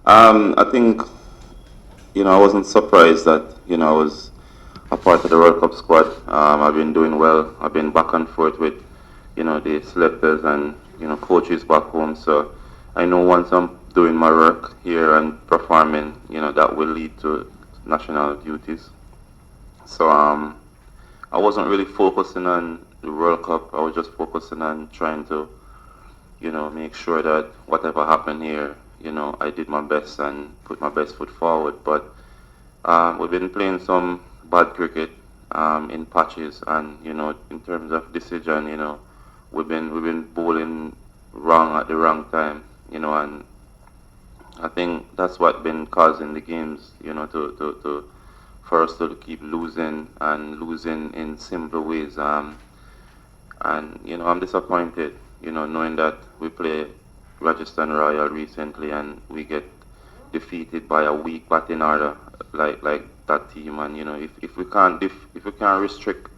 I think, I wasn't surprised that, I was a part of the World Cup squad. I've been doing well. I've been back and forth with, the selectors and, coaches back home. So I know once I'm doing my work here and performing, that will lead to national duties. So I wasn't really focusing on the World Cup. I was just focusing on trying to, make sure that whatever happened here, I did my best and put my best foot forward. But we've been playing some bad cricket in patches, and in terms of decision, we've been bowling wrong at the wrong time, and I think that's what been causing the games, for us to keep losing and losing in simple ways. And I'm disappointed, knowing that we play Rajasthan Royal recently and we get defeated by a weak batting order like that team. And if we can't restrict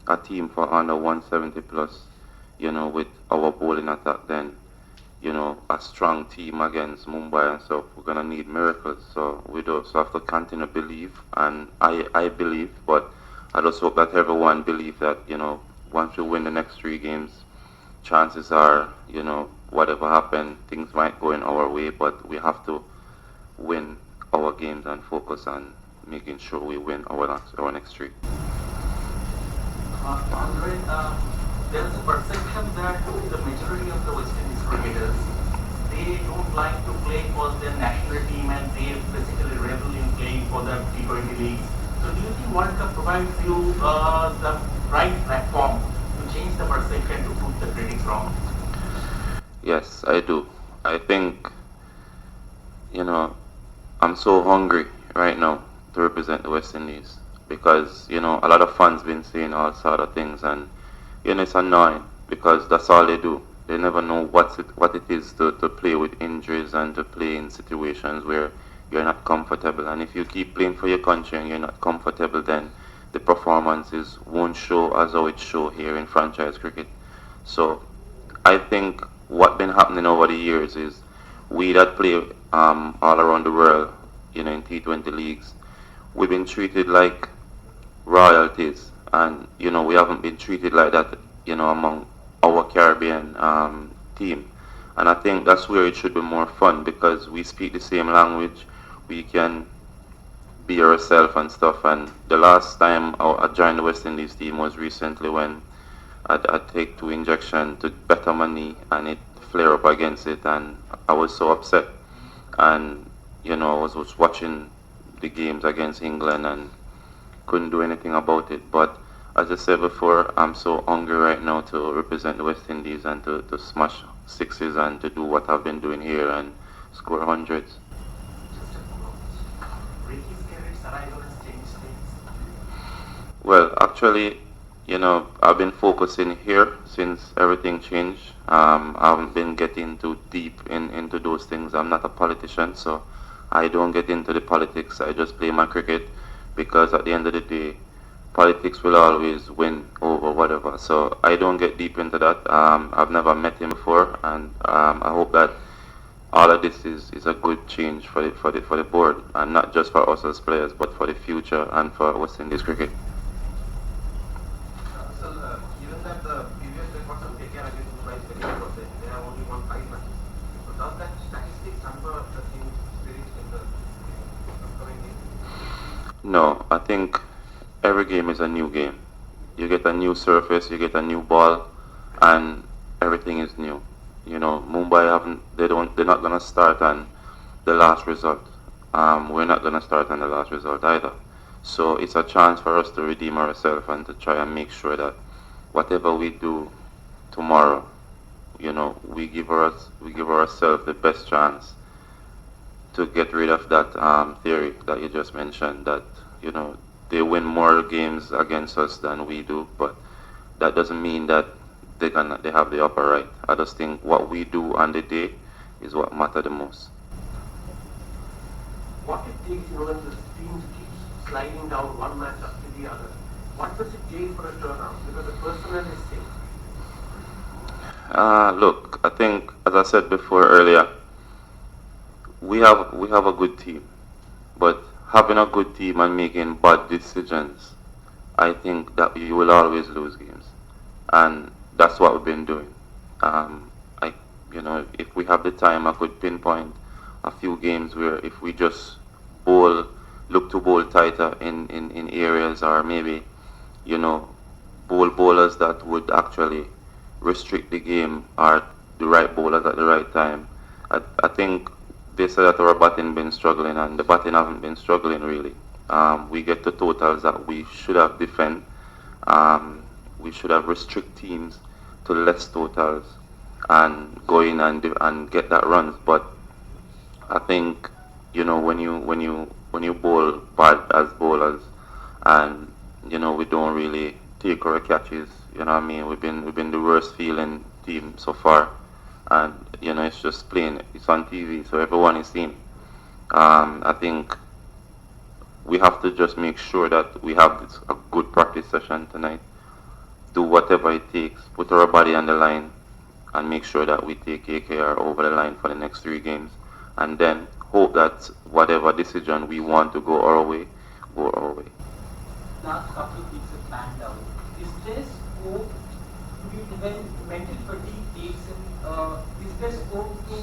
a team for under 170 plus, with our bowling attack, then a strong team against Mumbai and stuff, we're gonna need miracles. So we do so have to continue to believe, and I believe, but I just hope that everyone believes that once we win the next three games, chances are whatever happens, things might go in our way, but we have to win our games and focus on making sure we win our next three. Andre, there is a perception that the majority of the West Indies cricketers, they don't like to play for their national team and they basically revel in playing for the T20 leagues. So do you think World Cup provides you the right platform to change the perception to prove the critics wrong? Yes, I do. I think you know I'm so hungry right now to represent the West Indies because a lot of fans been saying all sort of things, and it's annoying because that's all they do. They never know what it is to play with injuries and to play in situations where you're not comfortable. And if you keep playing for your country and you're not comfortable, then the performances won't show as how it show here in franchise cricket. So I think what been happening over the years is we that play all around the world, in T20 leagues, we've been treated like royalties, and we haven't been treated like that, among our Caribbean team. And I think that's where it should be more fun because we speak the same language. We can be ourselves and stuff. And the last time I joined the West Indies team was recently when I take two injection to better my knee and it flare up against it, and I was so upset. And I was watching the games against England and couldn't do anything about it. But as I said before, I'm so hungry right now to represent the West Indies and to smash sixes and to do what I've been doing here and score hundreds. Just a follow-up. Ricky's career's arrival has changed things. Well, actually, I've been focusing here since everything changed. I haven't been getting too deep into those things. I'm not a politician, so I don't get into the politics. I just play my cricket because at the end of the day, politics will always win over whatever. So I don't get deep into that. I've never met him before, and I hope that all of this is a good change for the board, and not just for us as players, but for the future and for West Indies cricket. Given that the previous records of KKR against Mumbai is very good, they have only won 5 matches. So does that statistics hamper the team's spirit in the upcoming game? No, I think every game is a new game. You get a new surface, you get a new ball, and everything is new. Mumbai haven't, they're not gonna start on the last result. We're not gonna start on the last result either. So it's a chance for us to redeem ourselves and to try and make sure that whatever we do tomorrow, we give ourselves the best chance to get rid of that theory that you just mentioned that you know they win more games against us than we do, but that doesn't mean that they have the upper right. I just think what we do on the day is what matter the most. What it takes in order the team keeps sliding down one match after the other? What does it take for a turnaround? Because the personnel is same. Look, I think as I said before earlier, we have a good team, but having a good team and making bad decisions, I think that you will always lose games, and that's what we've been doing. I, if we have the time, I could pinpoint a few games where if we just bowl, look to bowl tighter in areas, or maybe, you know, bowlers that would actually restrict the game, or the right bowlers at the right time. I think they said that our batting been struggling, and the batting haven't been struggling really. We get to totals that we should have defend. Um, we should have restrict teams to less totals and go in and get that runs. But I think, when you bowl bad as bowlers, and we don't really take our catches. You know what I mean? We've been the worst feeling team so far, and it's just plain. It's on TV, so everyone is seeing. I think we have to just make sure that we have a good practice session tonight. Do whatever it takes, put our body on the line, and make sure that we take KKR over the line for the next 3 games, and then hope that whatever decision we want to go our way, go our way. Last couple of weeks have planned out. Is there scope to be, when mental fatigue takes in, is there scope to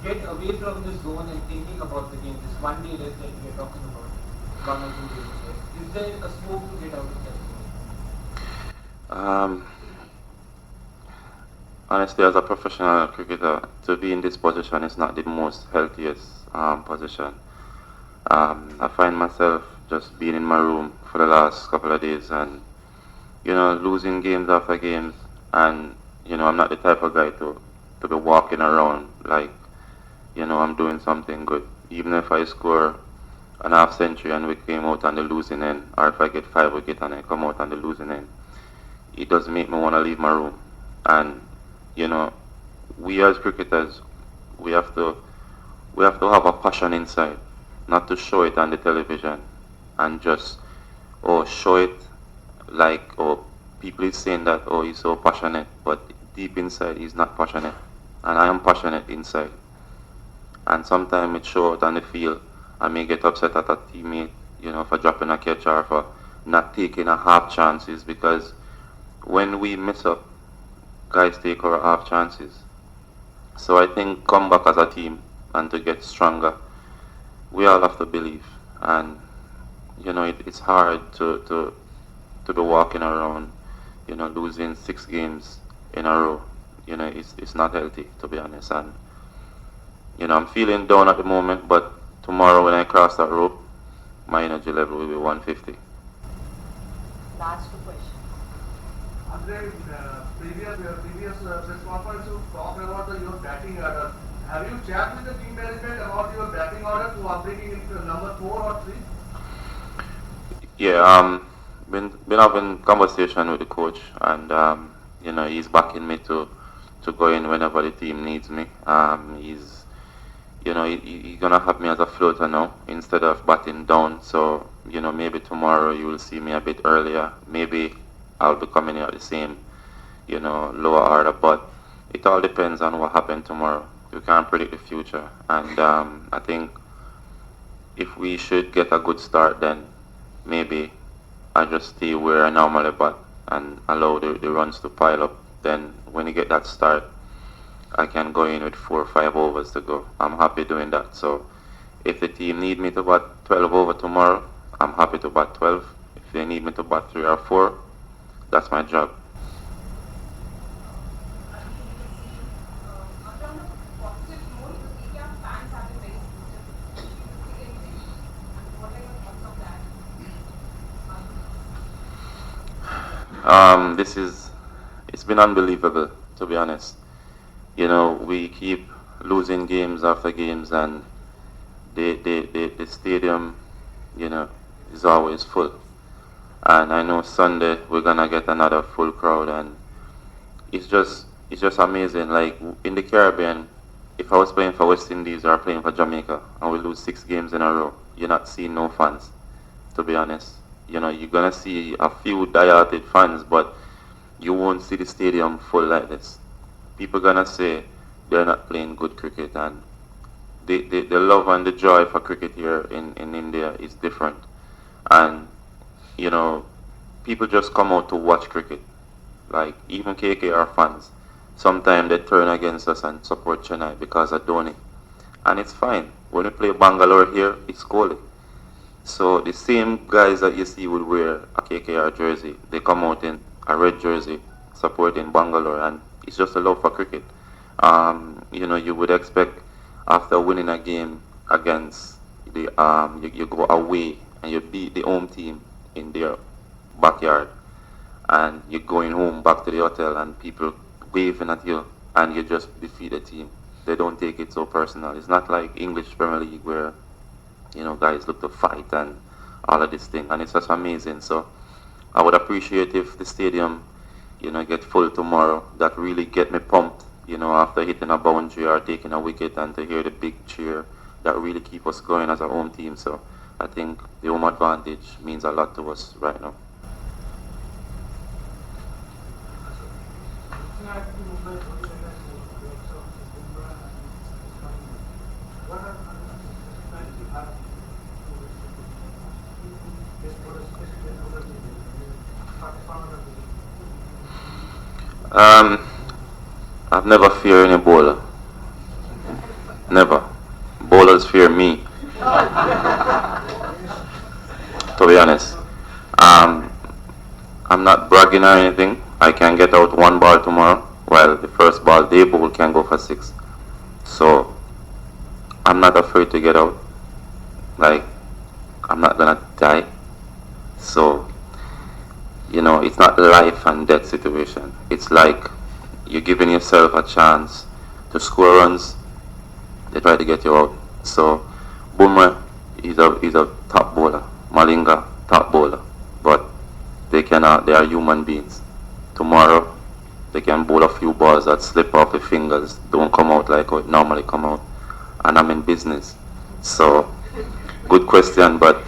get away from the zone and thinking about the game? This one day rest that we are talking about, 1 or 2 days rest. Is there a scope to get out of that zone? Honestly, as a professional cricketer, to be in this position is not the most healthiest position. I find myself just being in my room for the last couple of days, and losing games after games, and I'm not the type of guy to be walking around like I'm doing something good. Even if I score an half century and we came out on the losing end, or if I get 5 wickets and I come out on the losing end, it doesn't make me want to leave my room. And we as cricketers, we have to have a passion inside, not to show it on the television and just show it like people is saying that he's so passionate, but deep inside he's not passionate, and I am passionate inside. And sometimes it shows out on the field. I may get upset at a teammate, for dropping a catch or for not taking a half chances, because when we mess up, guys take our half chances. So I think come back as a team and to get stronger, we all have to believe. And it's hard to be walking around, losing 6 games in a row. It's not healthy, to be honest. And I'm feeling down at the moment, but tomorrow when I cross that rope, my energy level will be 150. Last 2 questions. Andre, previous press conference, you talked about your batting order. Have you chatted with the team management about your batting order to bringing it to number 4 or 3? Yeah, been having conversation with the coach, and he's backing me to go in whenever the team needs me. He's gonna have me as a floater now instead of batting down. So maybe tomorrow you will see me a bit earlier. Maybe I'll be coming in at the same lower order, but it all depends on what happens tomorrow. You can't predict the future, and I think if we should get a good start, then maybe I just stay where I normally bat and allow the runs to pile up. Then when you get that start, I can go in with 4 or 5 overs to go. I'm happy doing that. So if the team need me to bat 12 over tomorrow, I'm happy to bat 12. If they need me to bat 3 or 4, that's my job. It's been unbelievable, to be honest. We keep losing games after games, and the stadium, is always full. And I know Sunday we're gonna get another full crowd, and it's just amazing. Like in the Caribbean, if I was playing for West Indies or playing for Jamaica and we lose 6 games in a row, you're not seeing no fans, to be honest. You're gonna see a few die-hearted fans, but you won't see the stadium full like this. People gonna say they're not playing good cricket, and the love and the joy for cricket here in India is different. And, you know, people just come out to watch cricket. Like, even KKR fans, sometimes they turn against us and support Chennai because of Dhoni. And it's fine. When we play Bangalore here, it's Kohli. So the same guys that you see would wear a KKR jersey, they come out in a red jersey supporting Bangalore, and it's just a love for cricket. You know, you would expect after winning a game against you go away and you beat the home team in their backyard, and you're going home back to the hotel and people waving at you and you just defeat the team. They don't take it so personal. It's not like English Premier League where, you know, guys look to fight and all of this thing, and it's just amazing. So I would appreciate if the stadium, you know, get full tomorrow. That really get me pumped, you know, after hitting a boundary or taking a wicket, and to hear the big cheer, that really keep us going as a home team. So I think the home advantage means a lot to us right now. I've never feared any bowler. Never. Bowlers fear me. To be honest. I'm not bragging or anything. I can get out one ball tomorrow, while the first ball they bowl can go for 6. So I'm not afraid to get out. Like, I'm not gonna die. So, you know, it's not life and death situation. It's like you're giving yourself a chance to score runs. They try to get you out. So Bumrah is a top bowler. Malinga, top bowler. But they are human beings. Tomorrow they can bowl a few balls that slip off the fingers, don't come out like how it normally come out. And I'm in business. So good question, but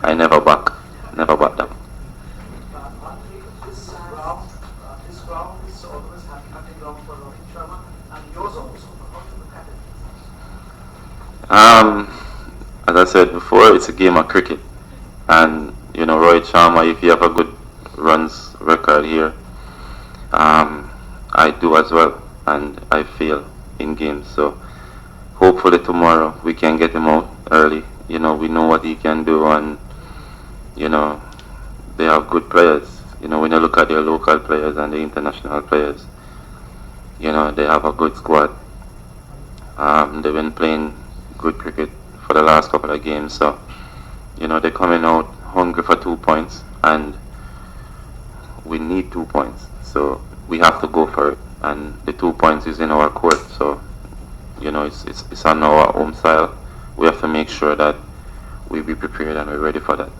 I never back down. This ground is always hunting ground for Rohit Sharma, and yours also. How do you look at it? As I said before, it's a game of cricket, and you know, Rohit Sharma, if you have a good runs record here, I do as well, and I fail in games. So hopefully tomorrow we can get him out early. You know, we know what he can do, and you know, they have good players. You know, when you look at their local players and the international players, you know, they have a good squad. They've been playing good cricket for the last couple of games, so you know, they're coming out hungry for 2 points, and we need 2 points. So we have to go for it, and the 2 points is in our court. So you know, it's on our home soil. We have to make sure that we be prepared and we're ready for that.